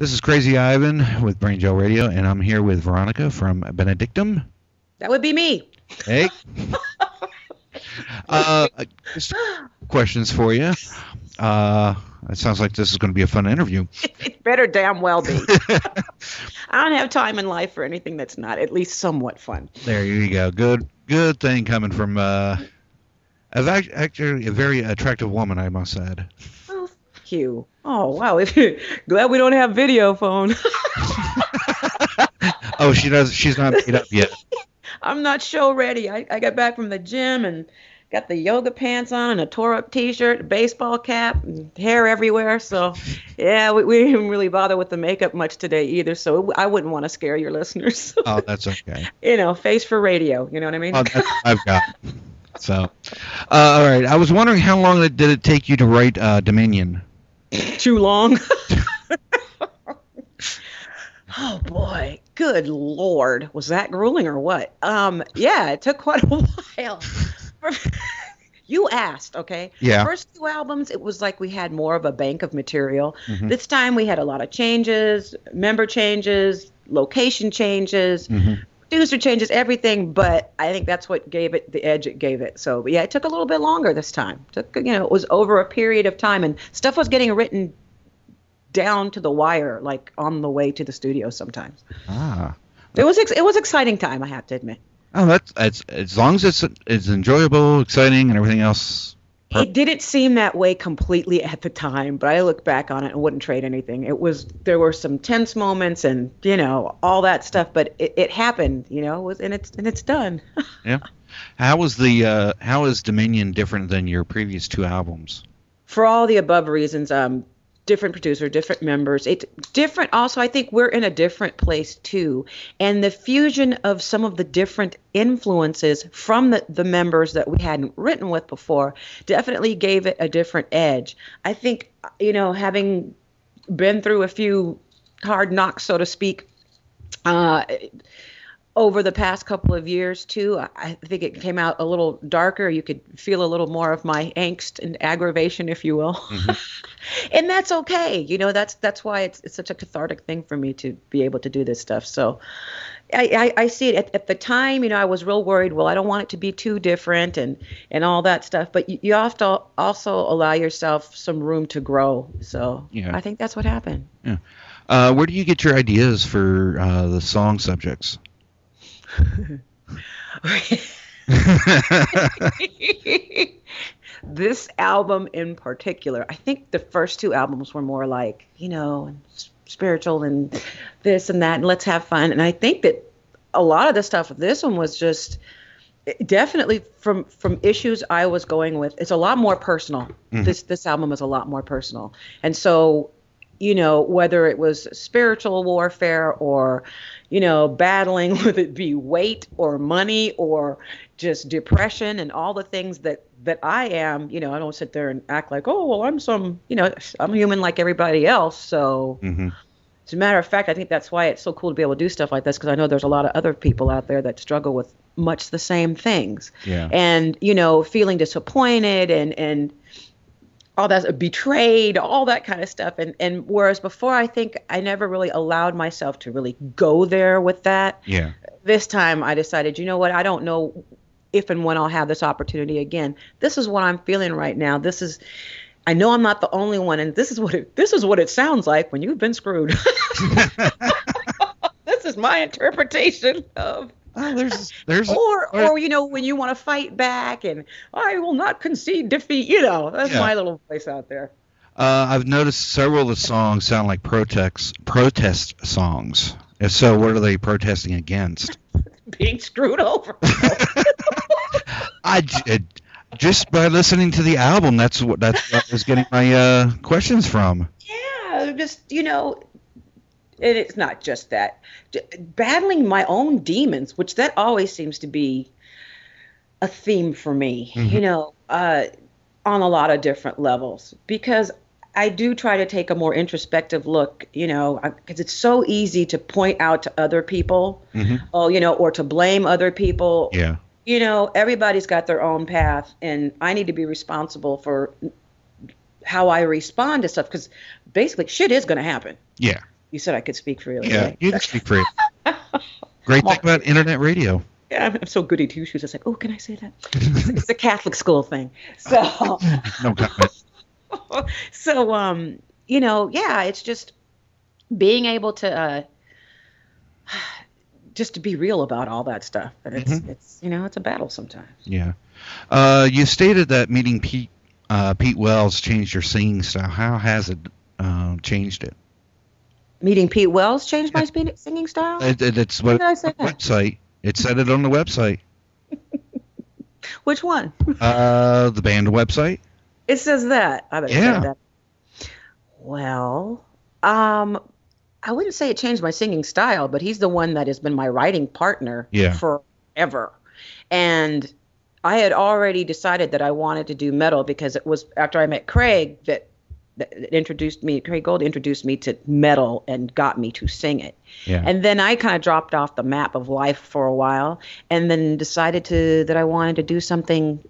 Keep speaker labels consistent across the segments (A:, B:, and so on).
A: This is Crazy Ivan with Braingell Radio, and I'm here with Veronica from Benedictum.
B: That would be me.
A: Hey. Just questions for you. It sounds like this is going to be a fun interview.
B: It better damn well be. I don't have time in life for anything that's not at least somewhat fun.
A: There you go. Good thing coming from actually a very attractive woman, I must add.
B: Oh, thank you. Oh, wow. Glad we don't have video phone.
A: Oh, she's not made up yet.
B: I'm not show ready. I got back from the gym and got the yoga pants on and a tore up t-shirt, a baseball cap, and hair everywhere. So, yeah, we didn't really bother with the makeup much today either. So I wouldn't want to scare your listeners.
A: Oh, that's okay.
B: Face for radio. You know what I mean?
A: Oh, that's what I've got. So, all right. I was wondering how long did it take you to write Dominion?
B: Too long. Oh boy, good Lord, was that grueling or what? Yeah, it took quite a while. You asked, okay?
A: Yeah.
B: First two albums, it was like we had more of a bank of material.
A: Mm-hmm.
B: This time we had a lot of changes, member changes, location changes, producer changes, everything. But I think that's what gave it the edge it gave it. So yeah, it took a little bit longer this time. It was over a period of time, and stuff was getting written down to the wire, like on the way to the studio sometimes. It was exciting time, I have to admit.
A: Oh, that's as long as it's enjoyable, exciting, and everything else.
B: It didn't seem that way completely at the time, but I look back on it and wouldn't trade anything. There were some tense moments and all that stuff, but it happened, and it's done.
A: Yeah. How is Dominion different than your previous two albums?
B: For all the above reasons, different producer, different members. It's different. Also, I think we're in a different place too. And the fusion of some of the different influences from the members that we hadn't written with before definitely gave it a different edge. I think, having been through a few hard knocks, so to speak, over the past couple of years too, I think it came out a little darker. You could feel a little more of my angst and aggravation, if you will. Mm-hmm. And that's okay. That's why it's such a cathartic thing for me to be able to do this stuff. So I see it at the time, I was real worried. Well, I don't want it to be too different and all that stuff. But you have to also allow yourself some room to grow. So yeah. I think that's what happened.
A: Yeah. Where do you get your ideas for the song subjects?
B: This album in particular, I think the first two albums were more like, spiritual and this and that, and let's have fun. And I think that a lot of the stuff with this one was just definitely from issues I was going with. It's a lot more personal. Mm-hmm. This album is a lot more personal. And so, whether it was spiritual warfare or, battling, whether it be weight or money or just depression and all the things that I am, I don't sit there and act like, oh, well, I'm human like everybody else. So as a matter of fact, I think that's why it's so cool to be able to do stuff like this, because I know there's a lot of other people out there that struggle with much the same things.
A: Yeah.
B: And, feeling disappointed and all that, betrayed, all that kind of stuff. And whereas before, I think I never really allowed myself to really go there with that.
A: Yeah.
B: This time I decided, I don't know if and when I'll have this opportunity again. This is what I'm feeling right now. I know I'm not the only one, and this is what it sounds like when you've been screwed. This is my interpretation of.
A: Oh,
B: or when you want to fight back and I will not concede defeat. That's my little voice out there.
A: I've noticed several of the songs sound like protest songs. If so, what are they protesting against?
B: Being screwed over.
A: Just by listening to the album, that's what I was getting my questions from.
B: Yeah, just and it's not just that. Battling my own demons, which that always seems to be a theme for me, on a lot of different levels, because I do try to take a more introspective look, because it's so easy to point out to other people, or to blame other people.
A: Yeah.
B: Everybody's got their own path, and I need to be responsible for how I respond to stuff, because basically shit is going to happen.
A: Yeah.
B: You said I could speak freely.
A: Yeah,
B: right?
A: you can speak freely. Great thing about internet radio.
B: Yeah, I'm so goody two shoes. It's like, oh, can I say that? It's a Catholic school thing. So,
A: No comment.
B: so yeah, it's just being able to just to be real about all that stuff. And it's it's a battle sometimes.
A: Yeah. You stated that meeting Pete Wells changed your singing style. How has it changed it?
B: Meeting Pete Wells changed my singing style?
A: It's what
B: When did I say that?
A: website. It said it on the website.
B: Which one?
A: The band website.
B: It says that. I better say that. Well, I wouldn't say it changed my singing style, but he's the one that has been my writing partner forever. And I had already decided that I wanted to do metal because it was after I met Craig that Craig Gold introduced me to metal and got me to sing it. Yeah. And then I kind of dropped off the map of life for a while and then decided that I wanted to do something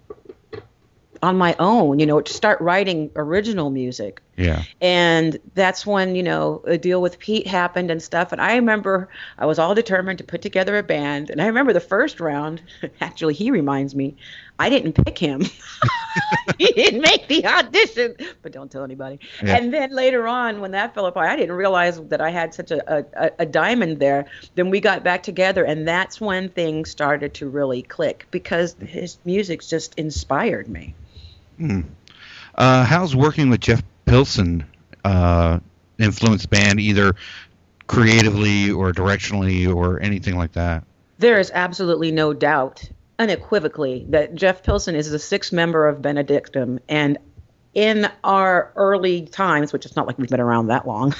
B: on my own, to start writing original music.
A: Yeah.
B: And that's when, a deal with Pete happened and stuff. And I remember I was all determined to put together a band. And I remember the first round, actually, he reminds me, I didn't pick him. He didn't make the audition, but don't tell anybody. Yeah. And then later on, when that fell apart, I didn't realize that I had such a diamond there. Then we got back together, and that's when things started to really click because his music's just inspired me.
A: How's working with Jeff Pilsen influenced band, either creatively or directionally or anything like that?
B: There is absolutely no doubt, unequivocally, that Jeff Pilsen is the sixth member of Benedictum, and in our early times, which it's not like we've been around that long,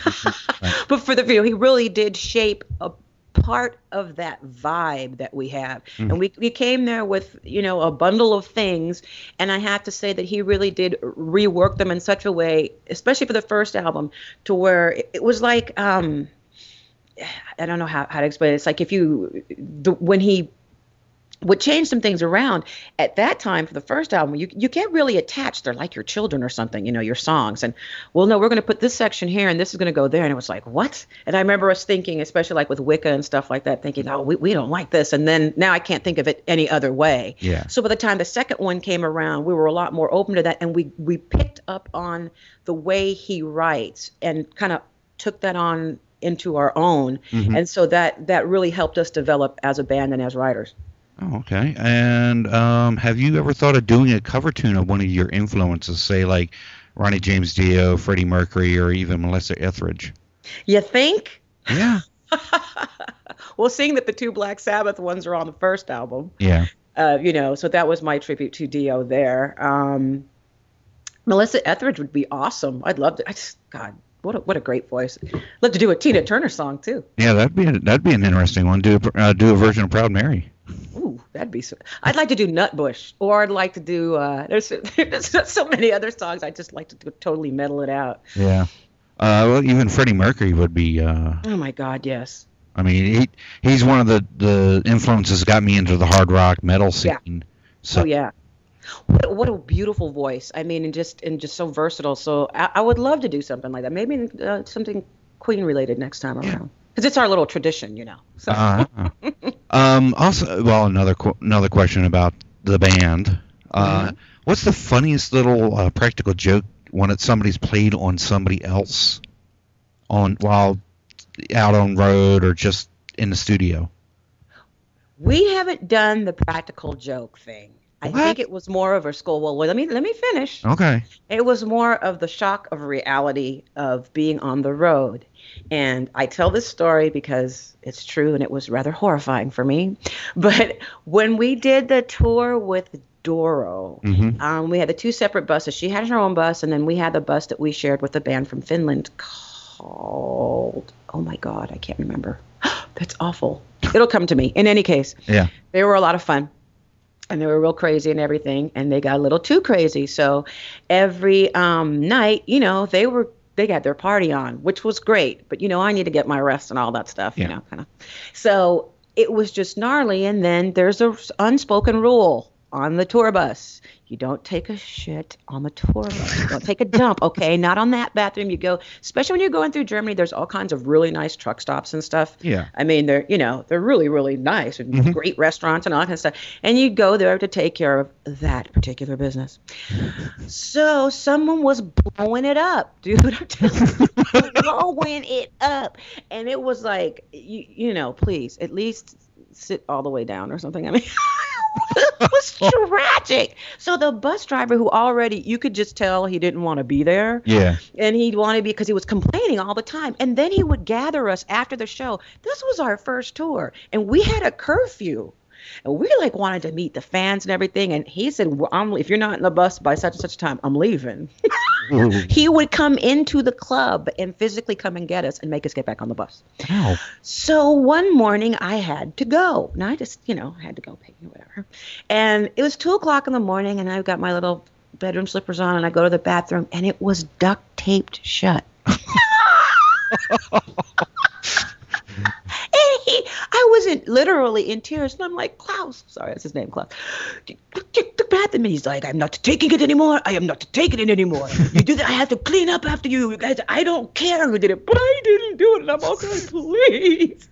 B: but for the video, he really did shape a part of that vibe that we have. And we came there with, a bundle of things. And I have to say that he really did rework them in such a way, especially for the first album, to where it was like, I don't know how to explain it. It's like when he would change some things around at that time for the first album, you get really attached. They're like your children or something, your songs. And, well, no, we're going to put this section here and this is going to go there. And it was like, what? And I remember us thinking, especially like with Wicca and stuff like that, thinking, oh, we don't like this. And then now I can't think of it any other way.
A: Yeah.
B: So by the time the second one came around, we were a lot more open to that. And we picked up on the way he writes and kind of took that on into our own. And so that really helped us develop as a band and as writers.
A: Oh, okay. And have you ever thought of doing a cover tune of one of your influences, say like Ronnie James Dio, Freddie Mercury, or even Melissa Etheridge?
B: You think?
A: Yeah.
B: Well, seeing that the two Black Sabbath ones are on the first album, so that was my tribute to Dio there. Melissa Etheridge would be awesome. I'd love to. God, what a great voice. Love to do a Tina Turner song too.
A: Yeah, that'd be an interesting one. Do a version of Proud Mary.
B: Ooh, that'd be so. I'd like to do Nutbush, or I'd like to do. There's so many other songs. I just like to totally metal it out.
A: Yeah. Well, even Freddie Mercury would be.
B: Oh my God, yes.
A: I mean, he's one of the influences that got me into the hard rock metal scene.
B: Yeah.
A: So.
B: Oh yeah. What a beautiful voice. I mean, and just so versatile. So I would love to do something like that. Maybe something Queen related next time around. Because it's our little tradition, So.
A: Also, well, another question about the band. What's the funniest little practical joke when somebody's played on somebody else while out on road or just in the studio?
B: We haven't done the practical joke thing. I think it was more of a school. Well, let me finish.
A: Okay.
B: It was more of the shock of reality of being on the road. And I tell this story because it's true and it was rather horrifying for me. But when we did the tour with Doro, we had the two separate buses. She had her own bus, and then we had the bus that we shared with a band from Finland called, oh my God, I can't remember. That's awful. It'll come to me. In any case, they were a lot of fun. And they were real crazy and everything, and they got a little too crazy. So every night, they got their party on, which was great. But I need to get my rest and all that stuff, kind of. So it was just gnarly. And then there's a unspoken rule on the tour bus. You don't take a shit on the tour bus. You don't take a dump, okay? Not on that bathroom. You go, especially when you're going through Germany, there's all kinds of really nice truck stops and stuff.
A: Yeah.
B: I mean, they're really, really nice and great restaurants and all that kind of stuff. And you go there to take care of that particular business. So someone was blowing it up, dude. I'm telling you, blowing it up. And it was like, please, at least sit all the way down or something. I mean, it was tragic. So the bus driver, who already, you could just tell he didn't want to be there.
A: Yeah.
B: And he'd want to be, because he was complaining all the time. And then he would gather us after the show. This was our first tour, and we had a curfew. And we wanted to meet the fans and everything. And he said, if you're not in the bus by such and such time, I'm leaving. He would come into the club and physically come and get us and make us get back on the bus.
A: Wow.
B: So one morning I had to go. And I just, had to go pay whatever. And it was 2:00 in the morning, and I've got my little bedroom slippers on, and I go to the bathroom, and it was duct taped shut. I wasn't literally in tears, and I'm like, Klaus, sorry, that's his name, Klaus. The bathroom, and he's like, I'm not taking it anymore. I am not taking it anymore. You do that, I have to clean up after you. You guys, I don't care who did it, but I didn't do it. And I'm also like, please.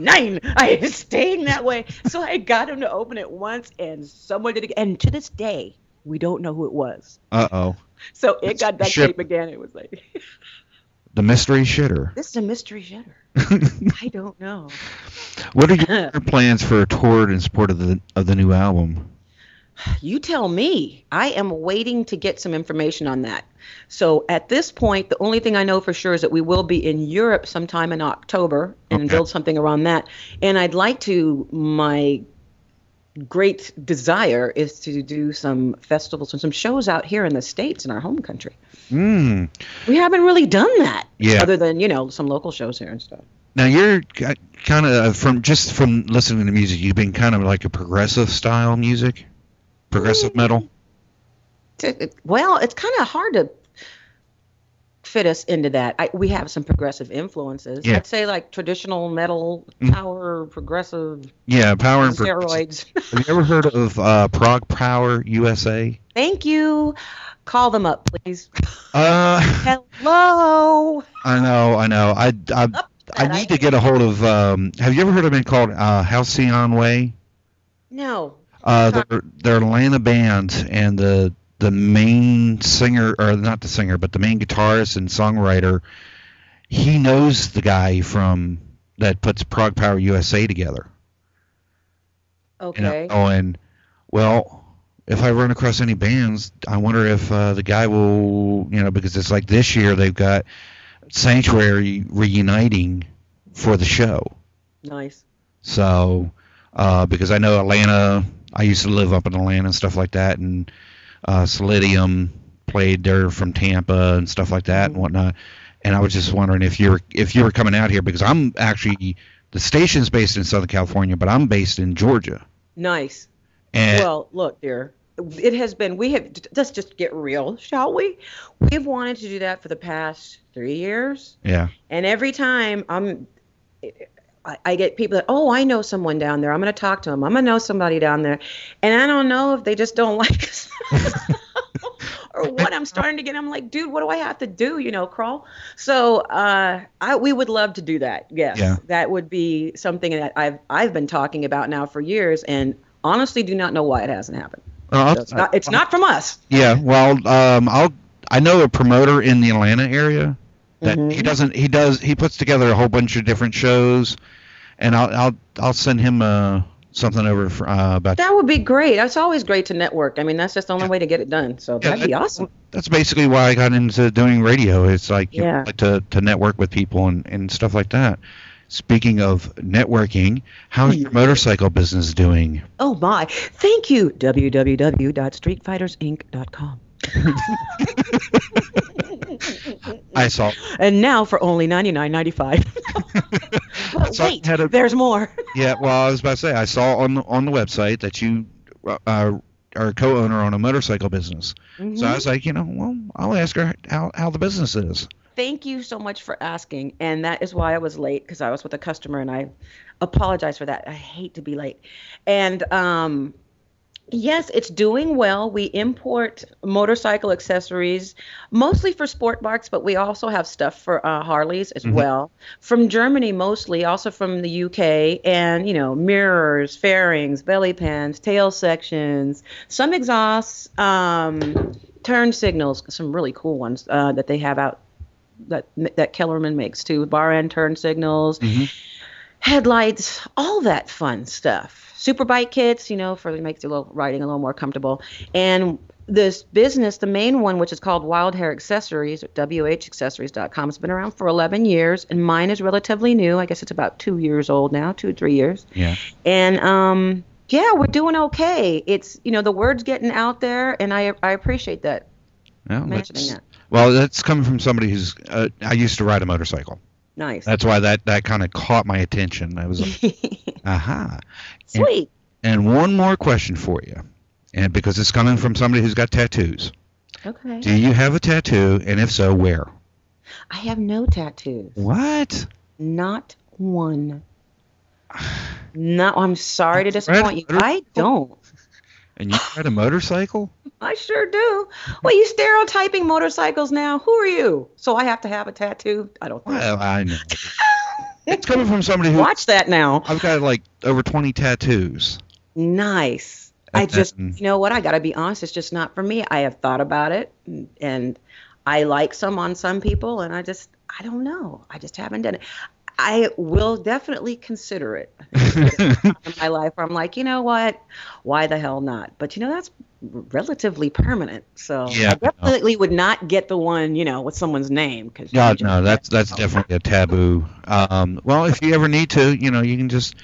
B: 9, I am staying that way. So I got him to open it once, and someone did it, and to this day, we don't know who it was.
A: Uh-oh.
B: So it got duct tape again. It was like...
A: The mystery shitter.
B: This is a mystery shitter. I don't know.
A: What are your plans for a tour in support of the new album?
B: You tell me. I am waiting to get some information on that. So at this point, the only thing I know for sure is that we will be in Europe sometime in October and build something around that. And I'd like to, my great desire is to do some festivals and some shows out here in the States in our home country. We haven't really done that, other than, some local shows here and stuff.
A: Now, you're kind of, from listening to music, you've been kind of like a progressive style music? Progressive metal?
B: Well, it's kind of hard to fit us into that. We have some progressive influences. Yeah. I'd say like traditional metal, power, progressive.
A: Yeah, power and
B: steroids.
A: Have you ever heard of Prog Power USA?
B: Thank you. Call them up, please.
A: Hello. I know. I need to get a hold of. Have you ever heard of a band called Halcyon Way?
B: No.
A: They're an Atlanta band, and the main singer, or not the singer, but the main guitarist and songwriter, he knows the guy from that puts Prog Power USA together.
B: Okay.
A: If I run across any bands, I wonder if the guy will, because it's like this year they've got Sanctuary reuniting for the show.
B: Nice.
A: So, because I know Atlanta, I used to live up in Atlanta and stuff like that, and Solidium played there from Tampa and stuff like that and whatnot. And I was just wondering if you were coming out here, because I'm actually, the station's based in Southern California, but I'm based in Georgia.
B: Nice.
A: And
B: well, look, dear, it has been, let's just get real, shall we? We've wanted to do that for the past 3 years.
A: Yeah.
B: And every time I get people that, I know someone down there. I'm going to talk to them. I'm going to know somebody down there. And I don't know if they just don't like us or what. I'm starting to get, I'm like, dude, what do I have to do? Crawl. So we would love to do that. Yes. Yeah. That would be something that I've been talking about now for years, and honestly do not know why it hasn't happened. So it's not from us.
A: Yeah. Well, I know a promoter in the Atlanta area that he puts together a whole bunch of different shows, and I'll send him something over about
B: that. Would be great. It's always great to network. I mean, that's just the only way to get it done. So that'd be awesome.
A: That's basically why I got into doing radio. It's like, like to network with people and stuff like that. Speaking of networking, how's your motorcycle business doing?
B: Oh my, thank you. www.streetfightersinc.com.
A: I saw.
B: And now for only $99.95. But wait, there's more.
A: Yeah, well, I was about to say, I saw on the website that you are a co-owner on a motorcycle business. So I was like, I'll ask her how the business is.
B: Thank you so much for asking. And that is why I was late, because I was with a customer, and I apologize for that. I hate to be late. And Yes, it's doing well. We import motorcycle accessories, mostly for sport bikes, but we also have stuff for Harleys as
A: Hmm.
B: well. From Germany mostly, also from the UK, and mirrors, fairings, belly pans, tail sections, some exhausts, turn signals, some really cool ones that they have out that Kellerman makes too, bar end turn signals,
A: Hmm.
B: headlights, all that fun stuff. Super bike kits, for makes the riding a little more comfortable. And this business, the main one, which is called Wild Hair Accessories, whaccessories.com, has been around for 11 years, and mine is relatively new. I guess it's about 2 years old now, 2 3 years.
A: Yeah.
B: And yeah, we're doing okay. It's the word's getting out there, and I appreciate that
A: Well,
B: mentioning that.
A: that's coming from somebody who's. I used to ride a motorcycle.
B: Nice.
A: That's why that kind of caught my attention. I was like, aha.
B: Sweet.
A: And one more question for you, and because it's coming from somebody who's got tattoos.
B: Okay.
A: Do you have a tattoo, and if so, where?
B: I have no tattoos.
A: What?
B: Not one. No, I'm sorry to
A: That's
B: disappoint you.
A: right.
B: I don't.
A: And you ride a motorcycle?
B: I sure do. Well, you stereotyping motorcycles now. Who are you? So I have to have a tattoo? I don't think.
A: Well, I know. It's coming from somebody who.
B: Watch that now.
A: I've got like over 20 tattoos.
B: Nice. I just, you know what? I got to be honest. It's just not for me. I have thought about it, and I like some on some people, and I don't know. I just haven't done it. I will definitely consider it. In my life where I'm like, you know what? Why the hell not? But that's relatively permanent. So
A: Yeah,
B: I definitely would not get the one, with someone's name.
A: God, no, that's definitely a taboo. Well, if you ever need to, you can just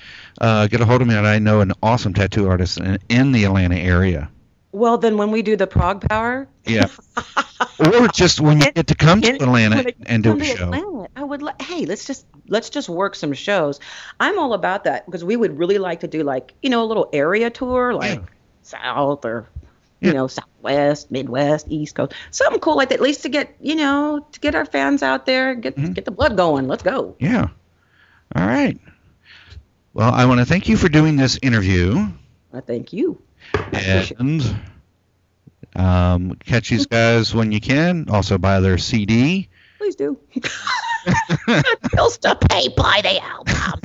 A: get a hold of me. And I know an awesome tattoo artist in the Atlanta area.
B: Well, then when we do the Prog Power.
A: Yeah. Or just when you get to come to Atlanta and do a show.
B: Atlanta, I would hey, let's just work some shows. I'm all about that because we would really like to do a little area tour, like South or Southwest, Midwest, East Coast, something cool like that. At least to get our fans out there, get the blood going. Let's go.
A: Yeah. All right. Well, I want to thank you for doing this interview.
B: I thank you.
A: And catch these guys when you can. Also buy their CD.
B: Please do. Bills to pay. Buy the album.